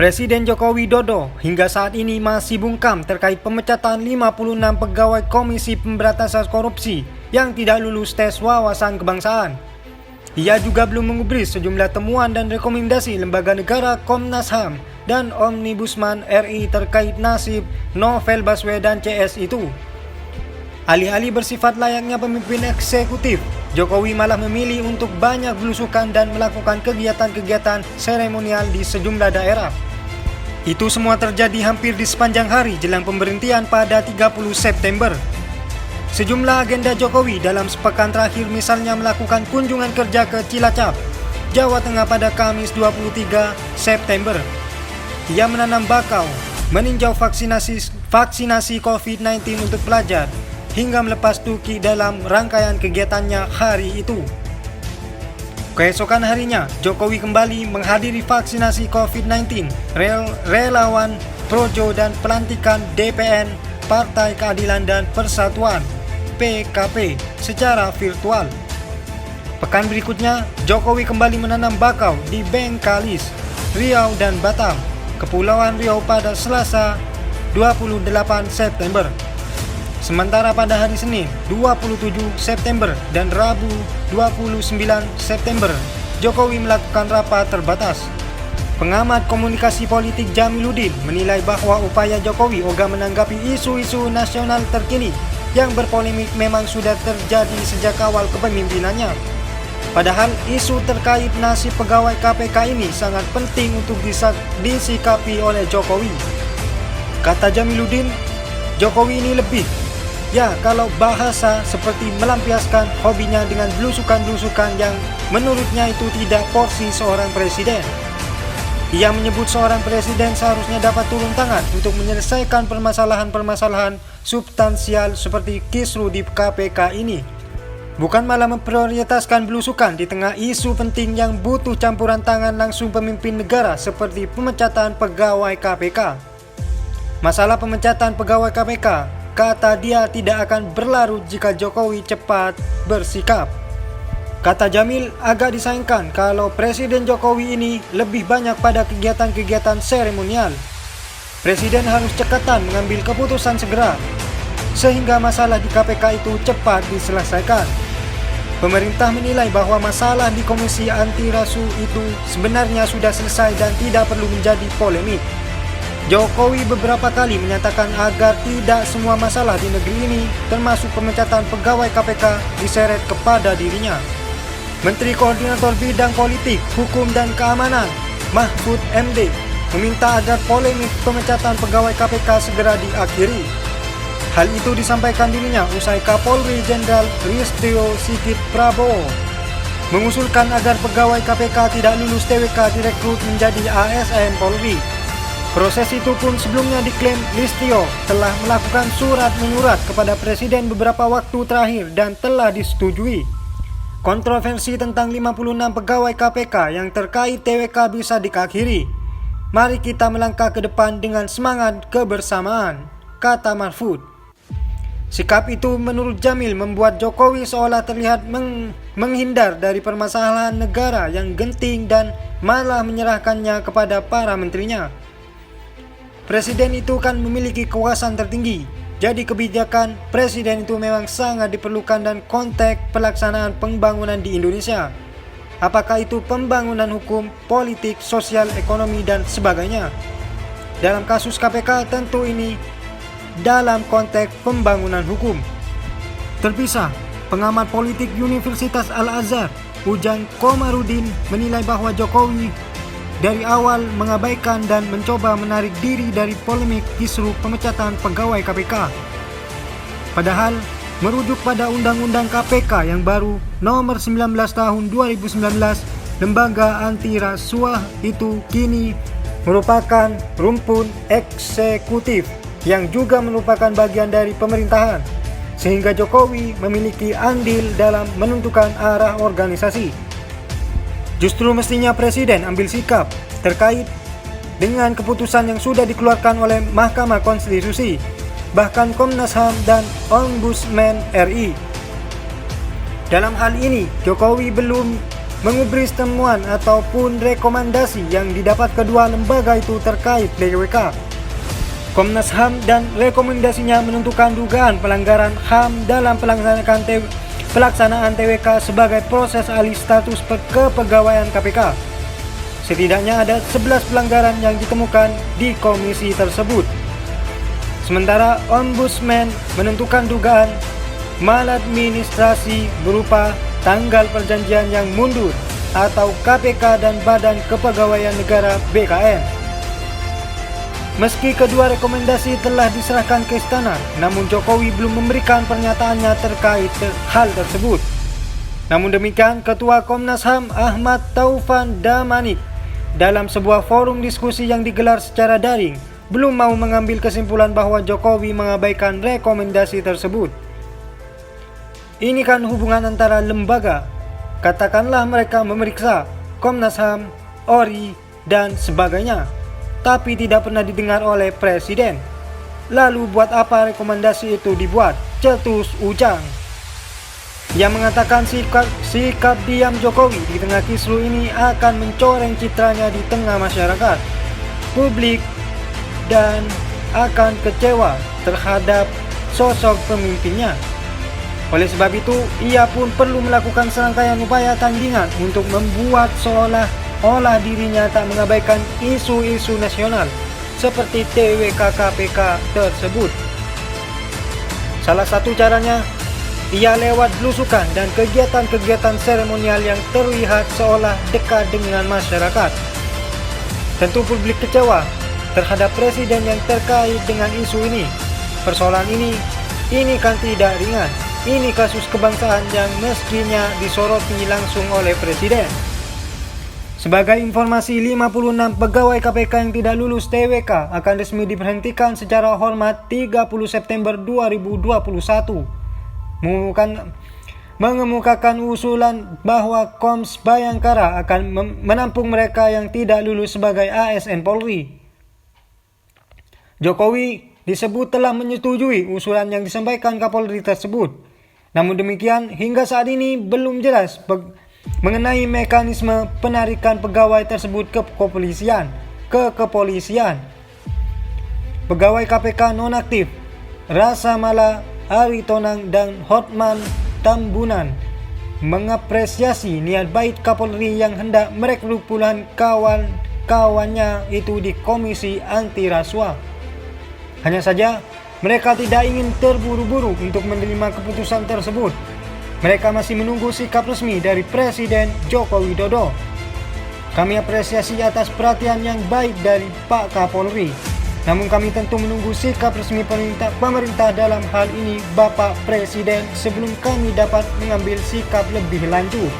Presiden Joko Widodo hingga saat ini masih bungkam terkait pemecatan 56 pegawai Komisi Pemberantasan Korupsi yang tidak lulus tes wawasan kebangsaan. Ia juga belum mengubris sejumlah temuan dan rekomendasi lembaga negara Komnas HAM dan Ombudsman RI terkait nasib Novel Baswedan CS itu. Alih-alih bersifat layaknya pemimpin eksekutif, Jokowi malah memilih untuk banyak belusukan dan melakukan kegiatan-kegiatan seremonial di sejumlah daerah. Itu semua terjadi hampir di sepanjang hari jelang pemberhentian pada 30 September. Sejumlah agenda Jokowi dalam sepekan terakhir misalnya melakukan kunjungan kerja ke Cilacap, Jawa Tengah pada Kamis 23 September. Ia menanam bakau, meninjau vaksinasi COVID-19 untuk pelajar, hingga melepas tuki dalam rangkaian kegiatannya hari itu. Keesokan harinya, Jokowi kembali menghadiri vaksinasi COVID-19, relawan projo dan pelantikan DPN Partai Keadilan dan Persatuan PKP secara virtual. Pekan berikutnya, Jokowi kembali menanam bakau di Bengkalis, Riau dan Batam, Kepulauan Riau pada Selasa 28 September. Sementara pada hari Senin 27 September dan Rabu 29 September, Jokowi melakukan rapat terbatas. Pengamat komunikasi politik Jamiluddin menilai bahwa upaya Jokowi ogah menanggapi isu-isu nasional terkini yang berpolemik memang sudah terjadi sejak awal kepemimpinannya. Padahal isu terkait nasib pegawai KPK ini sangat penting untuk disikapi oleh Jokowi. Kata Jamiluddin, Jokowi ini lebih kalau bahasa seperti melampiaskan hobinya dengan belusukan-belusukan yang menurutnya itu tidak porsi seorang presiden. Ia menyebut seorang presiden seharusnya dapat turun tangan untuk menyelesaikan permasalahan-permasalahan substansial seperti kisru di KPK ini, bukan malah memprioritaskan belusukan di tengah isu penting yang butuh campuran tangan langsung pemimpin negara seperti pemecatan pegawai KPK. Masalah pemecatan pegawai KPK, kata dia, tidak akan berlarut jika Jokowi cepat bersikap. Kata Jamil, agak disayangkan kalau Presiden Jokowi ini lebih banyak pada kegiatan-kegiatan seremonial. Presiden harus cekatan mengambil keputusan segera, sehingga masalah di KPK itu cepat diselesaikan. Pemerintah menilai bahwa masalah di Komisi Anti Rasu itu sebenarnya sudah selesai dan tidak perlu menjadi polemik. Jokowi beberapa kali menyatakan agar tidak semua masalah di negeri ini, termasuk pemecatan pegawai KPK, diseret kepada dirinya. Menteri Koordinator Bidang Politik, Hukum dan Keamanan, Mahfud MD, meminta agar polemik pemecatan pegawai KPK segera diakhiri. Hal itu disampaikan dirinya usai Kapolri Jenderal Listio Sigit Prabowo mengusulkan agar pegawai KPK tidak lulus TWK direkrut menjadi ASN Polri. Proses itu pun sebelumnya diklaim Listio telah melakukan surat menyurat kepada Presiden beberapa waktu terakhir dan telah disetujui. Kontroversi tentang 56 pegawai KPK yang terkait TWK bisa diakhiri. Mari kita melangkah ke depan dengan semangat kebersamaan, kata Mahfud. Sikap itu menurut Jamil membuat Jokowi seolah terlihat menghindar dari permasalahan negara yang genting dan malah menyerahkannya kepada para menterinya. Presiden itu kan memiliki kekuasaan tertinggi, jadi kebijakan presiden itu memang sangat diperlukan dan konteks pelaksanaan pembangunan di Indonesia. Apakah itu pembangunan hukum, politik, sosial, ekonomi, dan sebagainya. Dalam kasus KPK tentu ini dalam konteks pembangunan hukum. Terpisah, pengamat politik Universitas Al-Azhar, Ujang Komarudin menilai bahwa Jokowi dari awal mengabaikan dan mencoba menarik diri dari polemik kisru pemecatan pegawai KPK. Padahal, merujuk pada Undang-Undang KPK yang baru nomor 19 tahun 2019, lembaga anti rasuah itu kini merupakan rumpun eksekutif yang juga merupakan bagian dari pemerintahan, sehingga Jokowi memiliki andil dalam menentukan arah organisasi. Justru mestinya Presiden ambil sikap terkait dengan keputusan yang sudah dikeluarkan oleh Mahkamah Konstitusi, bahkan Komnas HAM dan Ombudsman RI. Dalam hal ini, Jokowi belum mengubris temuan ataupun rekomendasi yang didapat kedua lembaga itu terkait TWK. Komnas HAM dan rekomendasinya menentukan dugaan pelanggaran HAM dalam pelaksanaan TWK sebagai proses alih status kepegawaian KPK. Setidaknya ada 11 pelanggaran yang ditemukan di komisi tersebut. Sementara Ombudsman menentukan dugaan maladministrasi berupa tanggal perjanjian yang mundur atau KPK dan Badan Kepegawaian Negara BKN. Meski kedua rekomendasi telah diserahkan ke istana, namun Jokowi belum memberikan pernyataannya terkait hal tersebut. Namun demikian, Ketua Komnas HAM Ahmad Taufan Damanik dalam sebuah forum diskusi yang digelar secara daring belum mau mengambil kesimpulan bahwa Jokowi mengabaikan rekomendasi tersebut. Ini kan hubungan antara lembaga, katakanlah mereka memeriksa Komnas HAM, ORI, dan sebagainya, tapi tidak pernah didengar oleh Presiden. Lalu buat apa rekomendasi itu dibuat? Cetus Ujang yang mengatakan sikap diam Jokowi di tengah kisru ini akan mencoreng citranya di tengah masyarakat, publik, dan akan kecewa terhadap sosok pemimpinnya. Oleh sebab itu, ia pun perlu melakukan serangkaian upaya tandingan untuk membuat seolah-olah dirinya tak mengabaikan isu-isu nasional seperti TWK KPK tersebut. Salah satu caranya, ia lewat belusukan dan kegiatan-kegiatan seremonial yang terlihat seolah dekat dengan masyarakat. Tentu publik kecewa terhadap presiden yang terkait dengan isu ini. Persoalan ini kan tidak ringan. Ini kasus kebangsaan yang mestinya disoroti langsung oleh presiden. Sebagai informasi, 56 pegawai KPK yang tidak lulus TWK akan resmi diberhentikan secara hormat 30 September 2021. Mengemukakan usulan bahwa Koms Bayangkara akan menampung mereka yang tidak lulus sebagai ASN Polri. Jokowi disebut telah menyetujui usulan yang disampaikan Kapolri tersebut. Namun demikian, hingga saat ini belum jelas mengenai mekanisme penarikan pegawai tersebut ke kepolisian. Pegawai KPK nonaktif Rasa Mala, Ari Tonang, dan Hotman Tambunan mengapresiasi niat baik Kapolri yang hendak merekrut puluhan kawan-kawannya itu di Komisi Anti Rasuah. Hanya saja, mereka tidak ingin terburu-buru untuk menerima keputusan tersebut. Mereka masih menunggu sikap resmi dari Presiden Joko Widodo. Kami apresiasi atas perhatian yang baik dari Pak Kapolri. Namun kami tentu menunggu sikap resmi pemerintah dalam hal ini Bapak Presiden sebelum kami dapat mengambil sikap lebih lanjut.